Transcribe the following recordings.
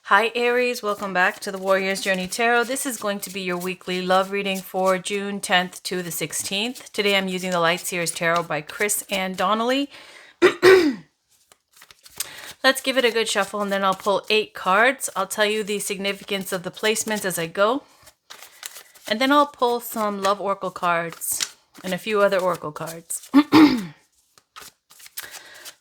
Hi Aries, welcome back to the Warrior's Journey Tarot. This is going to be your weekly love reading for June 10th to the 16th. Today I'm using the Light Seers Tarot by Chris Ann Donnelly. Let's give it a good shuffle and then I'll pull 8 cards. I'll tell you the significance of the placements as I go. And then I'll pull some love oracle cards and a few other oracle cards.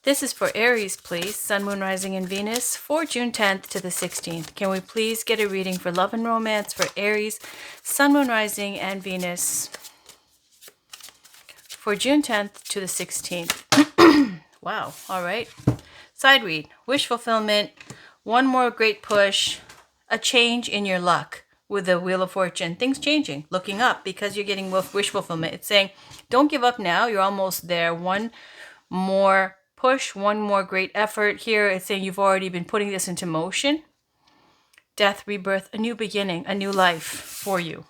This is for Aries, please. Sun, Moon, Rising, and Venus for June 10th to the 16th. Can we please get a reading for love and romance for Aries, Sun, Moon, Rising, and Venus for June 10th to the 16th? Wow. All right. Side read. Wish fulfillment. One more great push. A change in your luck with the Wheel of Fortune. Things changing. Looking up because you're getting wish fulfillment. It's saying, don't give up now. You're almost there. One more push, one more great effort. Here it's saying you've already been putting this into motion. Death, rebirth, a new beginning, a new life for you.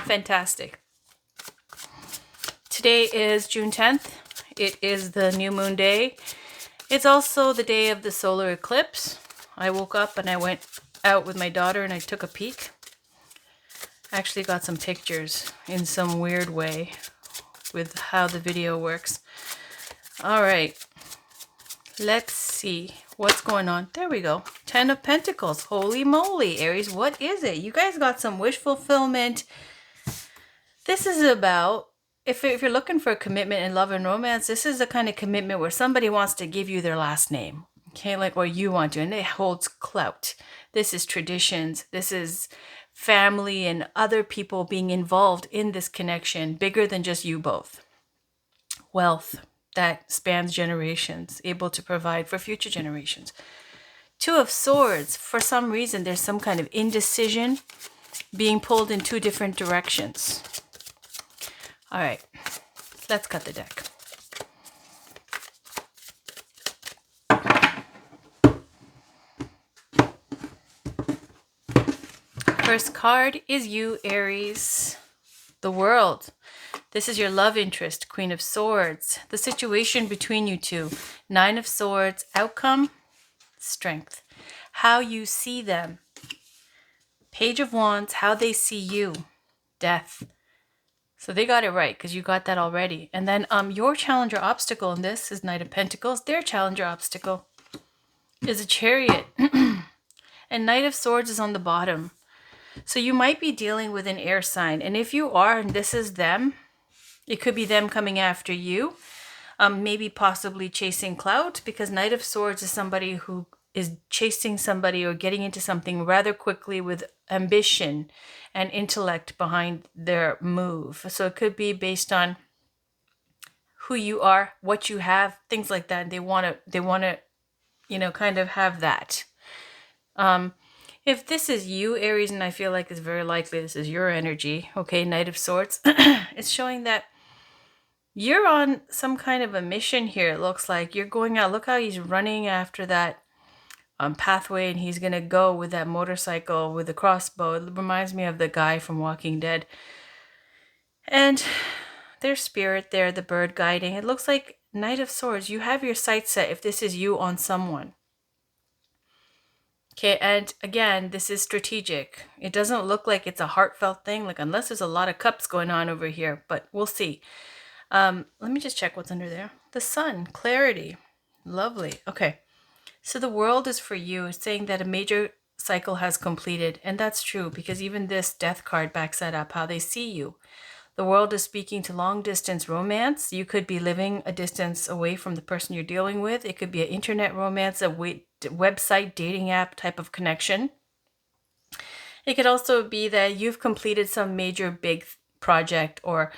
Fantastic. Today is June 10th. It is the new moon day. It's also the day of the solar eclipse. I woke up and I went out with my daughter and I took a peek. I actually got some pictures in some weird way with how the video works. All right. Let's see what's going on. There we go. 10 of Pentacles. Holy moly, Aries. What is it? You guys got some wish fulfillment. This is about, if you're looking for a commitment in love and romance, this is the kind of commitment where somebody wants to give you their last name. Okay, like, or you want to, and it holds clout. This is traditions. This is family and other people being involved in this connection, bigger than just you both. Wealth that spans generations, able to provide for future generations. 2 of Swords. For some reason, there's some kind of indecision being pulled in 2 different directions. All right, let's cut the deck. First card is you, Aries. The World. This is your love interest, Queen of Swords. The situation between you two. 9 of Swords. Outcome, strength. How you see them. Page of Wands, how they see you. Death. So they got it right because you got that already. And then your challenge or obstacle in this is Knight of Pentacles. Their challenge or obstacle is a Chariot. And Knight of Swords is on the bottom. So you might be dealing with an air sign. And if you are, and this is them, it could be them coming after you, maybe possibly chasing clout, because Knight of Swords is somebody who is chasing somebody or getting into something rather quickly with ambition and intellect behind their move. So it could be based on who you are, what you have, things like that. They want to, kind of have that. If this is you, Aries, and I feel like it's very likely this is your energy, okay, Knight of Swords, it's showing that you're on some kind of a mission here. It looks like you're going out. Look how he's running after that pathway, and he's going to go with that motorcycle with the crossbow. It reminds me of the guy from Walking Dead. And their spirit there, the bird guiding. It looks like Knight of Swords. You have your sights set if this is you on someone. Okay, and again, this is strategic. It doesn't look like it's a heartfelt thing, like unless there's a lot of cups going on over here, but we'll see. Let me just check what's under there. The Sun, clarity. Lovely. Okay. So the World is for you. It's saying that a major cycle has completed. And that's true because even this Death card backs that up, how they see you. The World is speaking to long distance romance. You could be living a distance away from the person you're dealing with. It could be an internet romance, a website, dating app type of connection. It could also be that you've completed some major big project or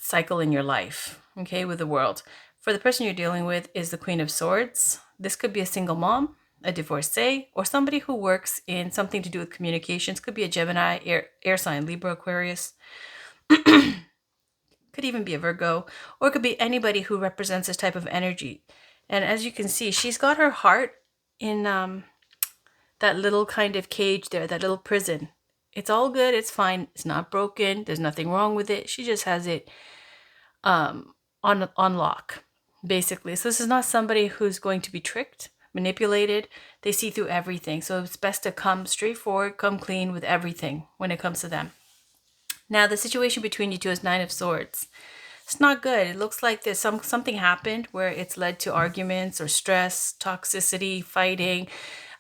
cycle in your life, okay, with the World. For the person you're dealing with is the Queen of Swords. This could be a single mom, a divorcee, or somebody who works in something to do with communications. Could be a Gemini, air sign, Libra, Aquarius. Could even be a Virgo, or it could be anybody who represents this type of energy. And as you can see, she's got her heart in that little kind of cage there, that little prison. It's all good. It's fine. It's not broken. There's nothing wrong with it. She just has it on lock, basically. So this is not somebody who's going to be tricked manipulated. They see through everything. So it's best to come straightforward, come clean with everything when it comes to them. Now, the situation between you two is Nine of Swords. It's not good. It looks like there's something happened where it's led to arguments or stress, toxicity, fighting,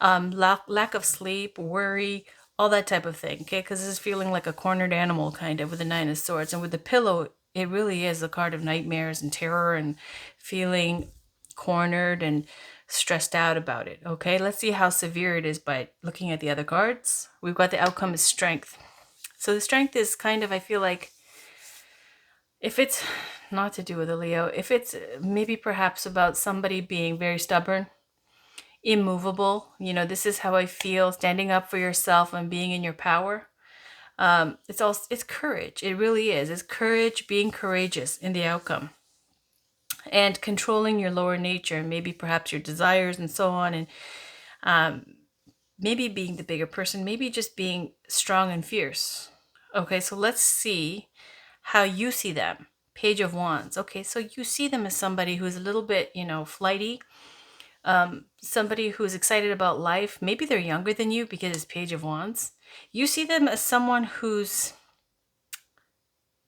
lack of sleep, worry, all that type of thing. Okay, because this is feeling like a cornered animal kind of with the Nine of Swords, and with the pillow, it really is a card of nightmares and terror and feeling cornered and stressed out about it. Okay, let's see how severe it is by looking at the other cards. We've got the outcome is strength. So the strength is kind of, I feel like, if it's not to do with a Leo, if it's maybe perhaps about somebody being very stubborn, immovable, this is how I feel, standing up for yourself and being in your power. It's courage. It really is. It's courage, being courageous in the outcome, and controlling your lower nature, maybe perhaps your desires and so on, and maybe being the bigger person, maybe just being strong and fierce. Okay, so let's see how you see them. Page of Wands. Okay, so you see them as somebody who's a little bit, flighty, somebody who's excited about life. Maybe they're younger than you because it's Page of Wands. You see them as someone who's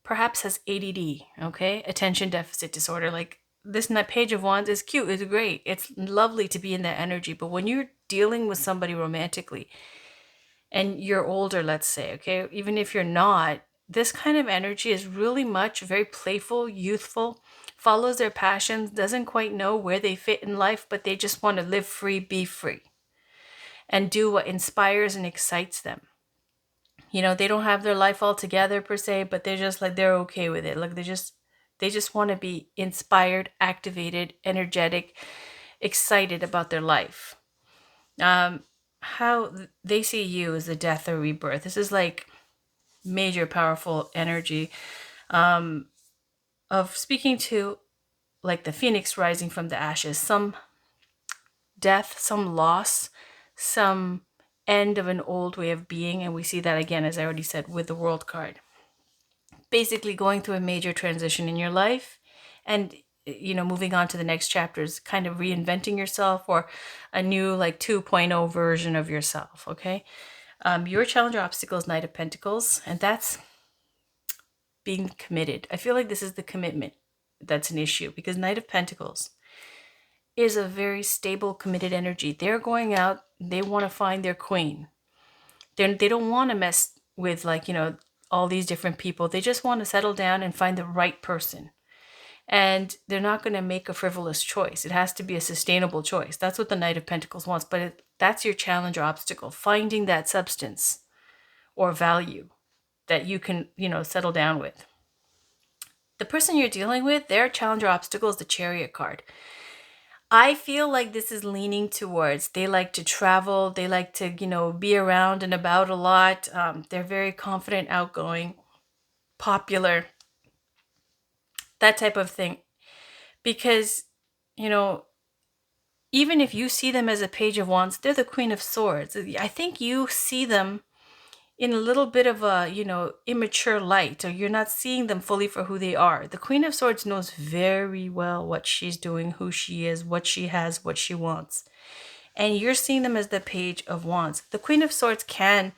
perhaps has ADD, okay? Attention deficit disorder. Like this Page of Wands is cute, it's great. It's lovely to be in that energy. But when you're dealing with somebody romantically and you're older, let's say, okay, even if you're not, this kind of energy is really much very playful, youthful, follows their passions, doesn't quite know where they fit in life, but they just want to live free, be free, and do what inspires and excites them. They don't have their life all together per se, but they're just like, they're okay with it. Like they just want to be inspired, activated, energetic, excited about their life. How they see you as a death or rebirth. This is like major powerful energy of speaking to like the phoenix rising from the ashes, some death, some loss, some end of an old way of being. And we see that again, as I already said, with the World card. Basically going through a major transition in your life and moving on to the next chapters, kind of reinventing yourself, or a new like 2.0 version of yourself. Okay, your challenge or obstacle is Knight of Pentacles, and that's being committed. I feel like this is the commitment that's an issue, because Knight of Pentacles is a very stable, committed energy. They're going out, they want to find their queen. They don't want to mess with all these different people. They just want to settle down and find the right person. And they're not going to make a frivolous choice. It has to be a sustainable choice. That's what the Knight of Pentacles wants. But that's your challenge or obstacle, finding that substance or value that you can, settle down with. The person you're dealing with, their challenge or obstacle is the Chariot card. I feel like this is leaning towards, they like to travel, they like to, be around and about a lot. They're very confident, outgoing, popular, that type of thing. Because, even if you see them as a Page of Wands, they're the Queen of Swords. I think you see them in a little bit of a, immature light, or you're not seeing them fully for who they are. The Queen of Swords knows very well what she's doing, who she is, what she has, what she wants. And you're seeing them as the Page of Wands. The Queen of Swords can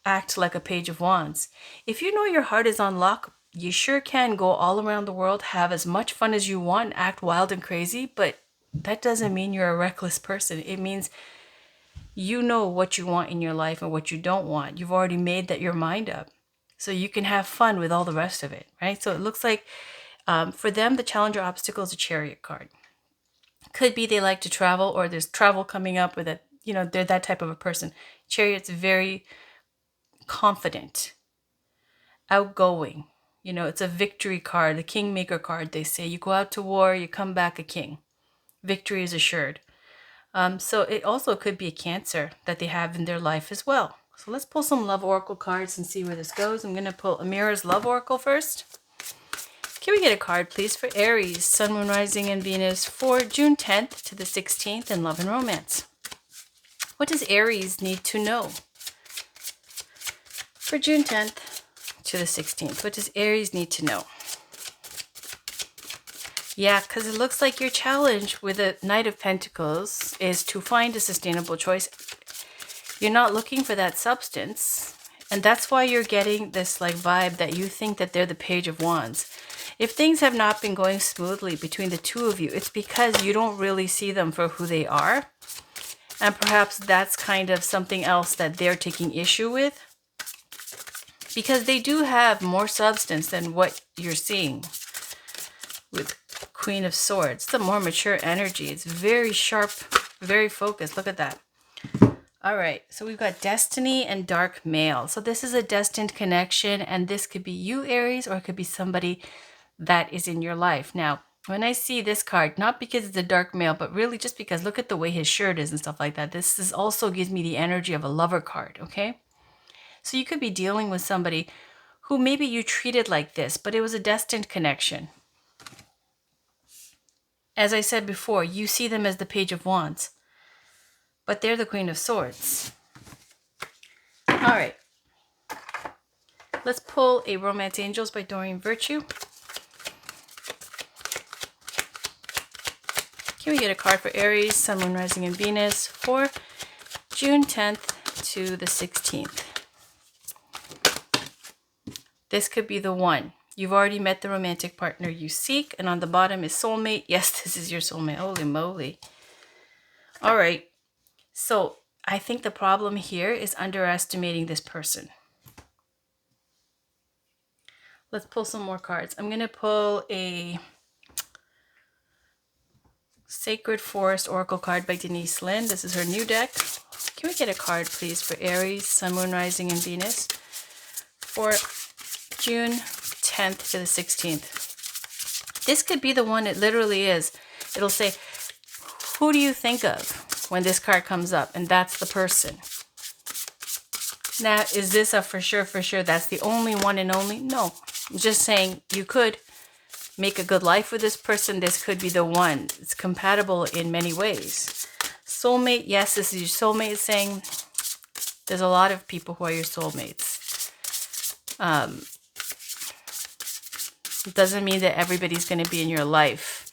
act like a Page of Wands. If you know your heart is on lock, you sure can go all around the world, have as much fun as you want, act wild and crazy, but that doesn't mean you're a reckless person. It means you know what you want in your life and what you don't want. You've already made your mind up. So you can have fun with all the rest of it, right? So it looks like for them, the challenge or obstacle is a Chariot card. Could be they like to travel, or there's travel coming up with it. They're that type of a person. Chariot's very confident, outgoing. It's a victory card, the Kingmaker card, they say. You go out to war, you come back a king. Victory is assured. So it also could be a Cancer that they have in their life as well. So let's pull some love oracle cards and see where this goes. I'm going to pull Amira's love oracle first. Can we get a card, please, for Aries, Sun, Moon, Rising, and Venus for June 10th to the 16th in love and romance? What does Aries need to know? For June 10th to the 16th, what does Aries need to know? Yeah, because it looks like your challenge with the Knight of Pentacles is to find a sustainable choice. You're not looking for that substance. And that's why you're getting this like vibe that you think that they're the Page of Wands. If things have not been going smoothly between the two of you, it's because you don't really see them for who they are. And perhaps that's kind of something else that they're taking issue with. Because they do have more substance than what you're seeing with Queen of Swords. It's a more mature energy. It's very sharp, very focused. Look at that. All right, so we've got Destiny and Dark Male. So this is a destined connection, and this could be you, Aries, or it could be somebody that is in your life. Now, when I see this card, not because it's a dark male, but really just because look at the way his shirt is and stuff like that. This is also gives me the energy of a lover card, okay? So you could be dealing with somebody who maybe you treated like this, but it was a destined connection. As I said before, you see them as the Page of Wands, but they're the Queen of Swords. All right. Let's pull a Romance Angels by Doreen Virtue. Can we get a card for Aries, Sun, Moon, Rising, and Venus for June 10th to the 16th? This could be the one. You've already met the romantic partner you seek, and on the bottom is soulmate. Yes, this is your soulmate. Holy moly. All right. So I think the problem here is underestimating this person. Let's pull some more cards. I'm going to pull a Sacred Forest Oracle card by Denise Lynn. This is her new deck. Can we get a card, please, for Aries, Sun, Moon, Rising, and Venus for June 10th to the 16th? This could be the one. It literally is. It'll say, who do you think of when this card comes up? And that's the person. Now, is this a for sure, that's the only one and only? No. I'm just saying you could make a good life with this person. This could be the one. It's compatible in many ways. Soulmate, yes, this is your soulmate saying there's a lot of people who are your soulmates. It doesn't mean that everybody's going to be in your life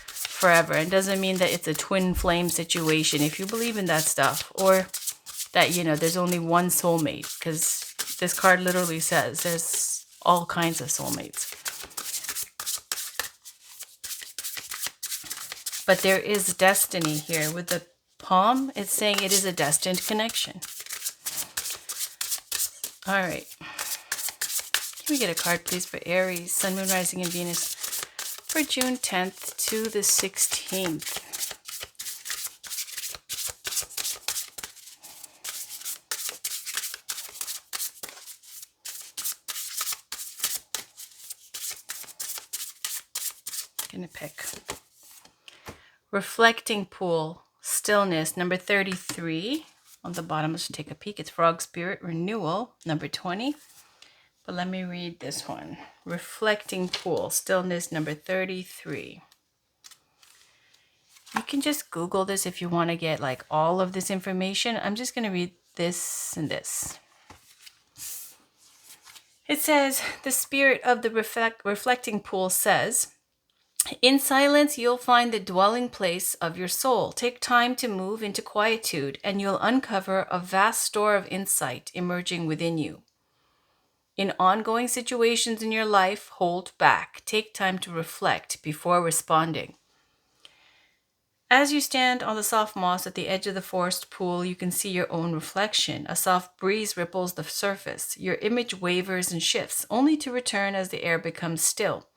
forever. It doesn't mean that it's a twin flame situation if you believe in that stuff, or that, you know, there's only one soulmate, because this card literally says there's all kinds of soulmates. But there is destiny here. With the palm, it's saying it is a destined connection. All right. Can we get a card, please, for Aries, Sun, Moon, Rising, and Venus for June 10th to the 16th? Gonna pick Reflecting Pool, Stillness, number 33. On the bottom, let's take a peek. It's Frog Spirit Renewal, number 20. But let me read this one. Reflecting Pool, Stillness, number 33. You can just Google this if you want to get like all of this information. I'm just going to read this and this. It says, the spirit of the reflecting pool says, in silence, you'll find the dwelling place of your soul. Take time to move into quietude, and you'll uncover a vast store of insight emerging within you. In ongoing situations in your life, hold back. Take time to reflect before responding. As you stand on the soft moss at the edge of the forest pool, you can see your own reflection. A soft breeze ripples the surface. Your image wavers and shifts, only to return as the air becomes still.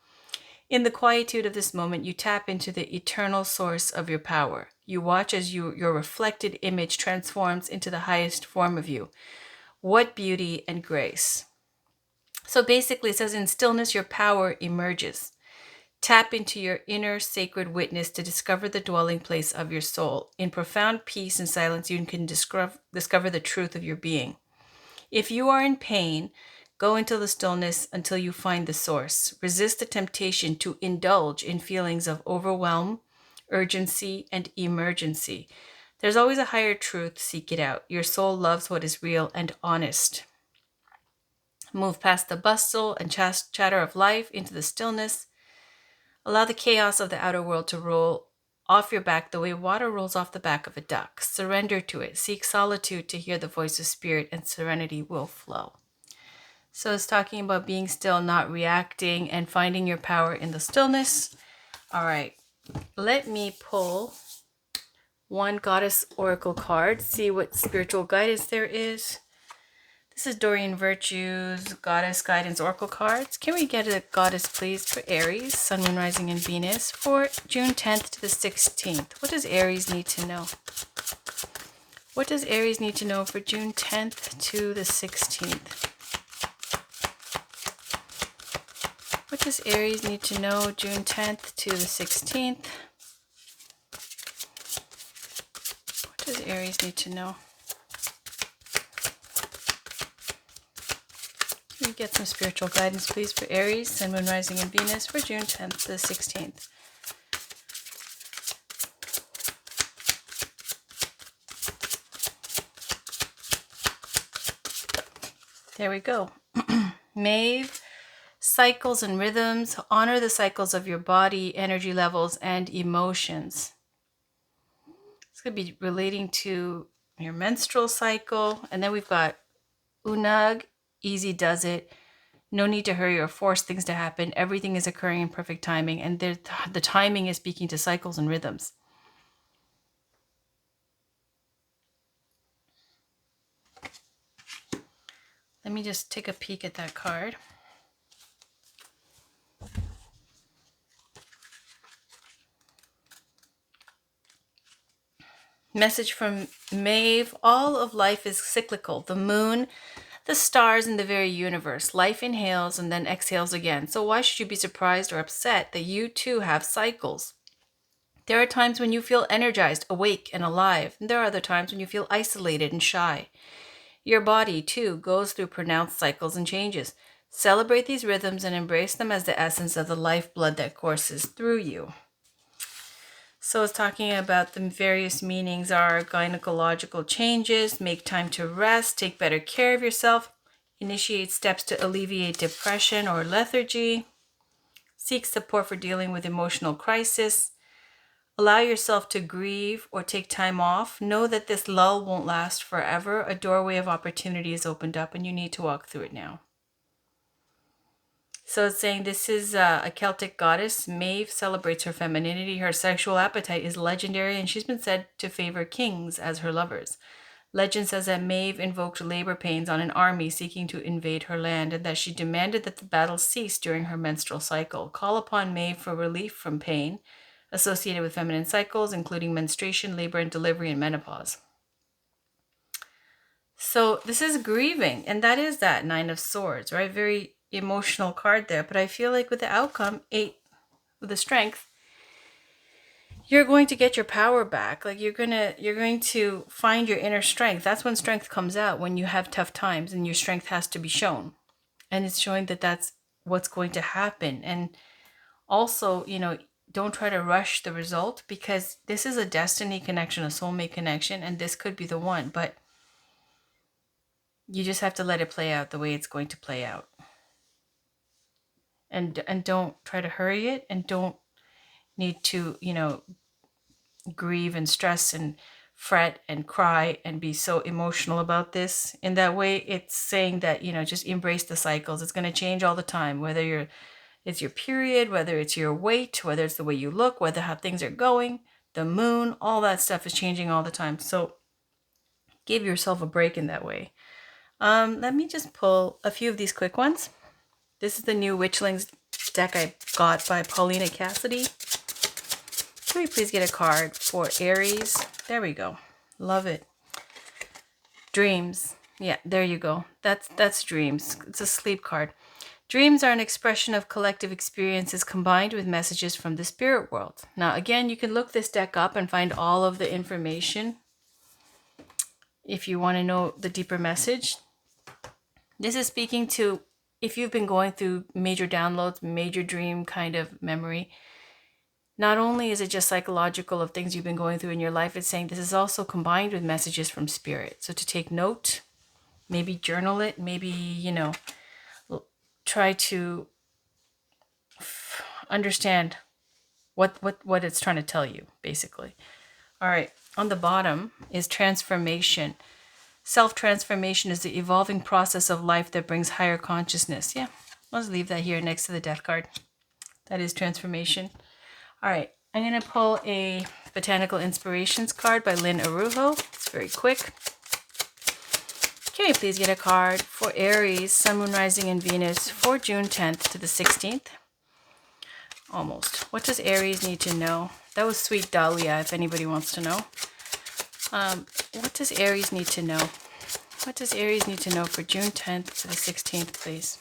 In the quietude of this moment, you tap into the eternal source of your power. You watch as your reflected image transforms into the highest form of you. What beauty and grace. So basically, it says, in stillness, your power emerges. Tap into your inner sacred witness to discover the dwelling place of your soul. In profound peace and silence, you can discover the truth of your being. If you are in pain, go into the stillness until you find the source. Resist the temptation to indulge in feelings of overwhelm, urgency, and emergency. There's always a higher truth. Seek it out. Your soul loves what is real and honest. Move past the bustle and chatter of life into the stillness Allow the chaos of the outer world to roll off your back the way water rolls off the back of a duck. Surrender to it. Seek solitude to hear the voice of spirit, and serenity will flow. So it's talking about being still, not reacting, and finding your power in the stillness. All right, let me pull one goddess oracle card, see what spiritual guidance there is. This is Doreen Virtue's Goddess Guidance Oracle cards. Can we get a goddess, please, for Aries, Sun, Moon, Rising, and Venus for June 10th to the 16th? What does Aries need to know? What does Aries need to know for June 10th to the 16th? What does Aries need to know June 10th to the 16th? What does Aries need to know? Can we get some spiritual guidance, please, for Aries, Sun, Moon, Rising, and Venus for June 10th to the 16th? There we go. Maeve, cycles and rhythms. Honor the cycles of your body, energy levels, and emotions. It's going to be relating to your menstrual cycle. And then we've got Unag, easy does it. No need to hurry or force things to happen. Everything is occurring in perfect timing. And the timing is speaking to cycles and rhythms. Let me just take a peek at that card. Message from Maeve. All of life is cyclical. The moon, the stars, and the very universe. Life inhales and then exhales again. So why should you be surprised or upset that you too have cycles? There are times when you feel energized, awake, and alive. And there are other times when you feel isolated and shy. Your body, too, goes through pronounced cycles and changes. Celebrate these rhythms and embrace them as the essence of the lifeblood that courses through you. So it's talking about the various meanings are gynecological changes, make time to rest, take better care of yourself, initiate steps to alleviate depression or lethargy, seek support for dealing with emotional crisis, allow yourself to grieve or take time off. Know that this lull won't last forever. A doorway of opportunity is opened up and you need to walk through it now. So it's saying this is a Celtic goddess. Maeve celebrates her femininity. Her sexual appetite is legendary, and she's been said to favor kings as her lovers. Legend says that Maeve invoked labor pains on an army seeking to invade her land, and that she demanded that the battle cease during her menstrual cycle. Call upon Maeve for relief from pain associated with feminine cycles, including menstruation, labor and delivery, and menopause. So this is grieving, and that is that Nine of Swords, right? Very emotional card there, but I feel like with the outcome, 8 with the Strength, you're going to get your power back. Like you're going to find your inner strength. That's when strength comes out, when you have tough times and your strength has to be shown. And it's showing that that's what's going to happen. And also, don't try to rush the result, because this is a destiny connection, a soulmate connection, and this could be the one, but you just have to let it play out the way it's going to play out. And don't try to hurry it, and don't need to, grieve and stress and fret and cry and be so emotional about this. In that way, it's saying that, just embrace the cycles. It's going to change all the time, whether it's your period, whether it's your weight, whether it's the way you look, whether how things are going, the moon, all that stuff is changing all the time. So give yourself a break in that way. Let me just pull a few of these quick ones. This is the new Witchlings deck I got by Paulina Cassidy. Can we please get a card for Aries? There we go. Love it. Dreams. Yeah, there you go. That's dreams. It's a sleep card. Dreams are an expression of collective experiences combined with messages from the spirit world. Now, again, you can look this deck up and find all of the information if you want to know the deeper message. This is speaking to if you've been going through major downloads, major dream kind of memory. Not only is it just psychological of things you've been going through in your life, it's saying this is also combined with messages from spirit. So to take note, maybe journal it, maybe, try to understand what it's trying to tell you, basically. All right, on the bottom is transformation. Self-transformation is the evolving process of life that brings higher consciousness. Yeah, let's leave that here next to the death card. That is transformation. All right, I'm going to pull a Botanical Inspirations card by Lynn Arujo. It's very quick. Can we please get a card for Aries, Sun, Moon, Rising, and Venus for June 10th to the 16th? Almost. What does Aries need to know? That was Sweet Dahlia, if anybody wants to know. What does Aries need to know? What does Aries need to know for June 10th to the 16th, please?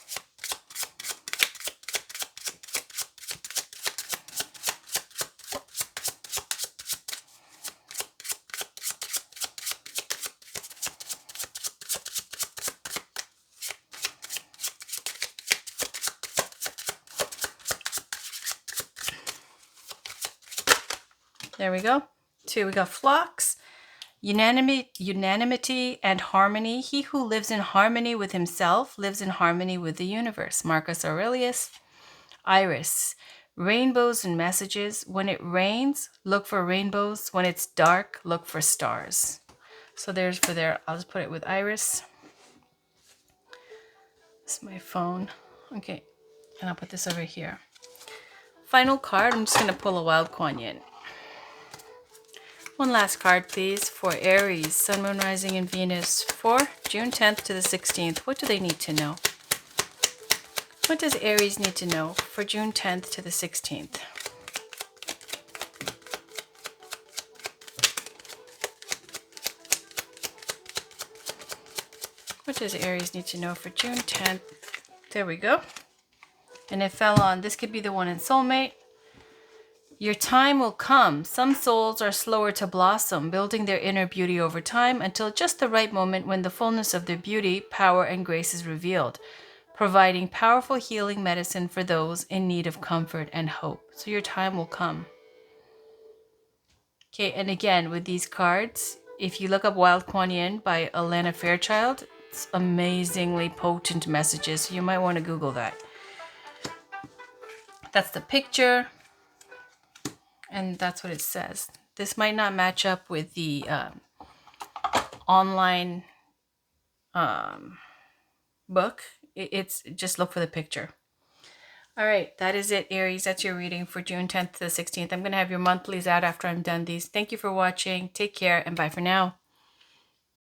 There we go. 2, we got flocks. Unanimity and harmony. He who lives in harmony with himself lives in harmony with the universe. Marcus Aurelius. Iris. Rainbows and messages. When it rains, look for rainbows. When it's dark, look for stars. So there's for there. I'll just put it with Iris. This is my phone. Okay. And I'll put this over here. Final card. I'm just going to pull a Wild Kuan Yin. One last card, please, for Aries, Sun, Moon, Rising, and Venus for June 10th to the 16th. What do they need to know? What does Aries need to know for June 10th to the 16th? What does Aries need to know for June 10th? There we go. And it fell on, this could be the one in soulmate. Your time will come. Some souls are slower to blossom, building their inner beauty over time until just the right moment when the fullness of their beauty, power, and grace is revealed, providing powerful healing medicine for those in need of comfort and hope. So your time will come. Okay, and again, with these cards, if you look up Wild Kuan Yin by Alana Fairchild, it's amazingly potent messages. So you might want to Google that. That's the picture. And that's what it says. This might not match up with the online book. It's just look for the picture. All right, that is it, Aries. That's your reading for June 10th to the 16th. I'm going to have your monthlies out after I'm done these. Thank you for watching. Take care and bye for now.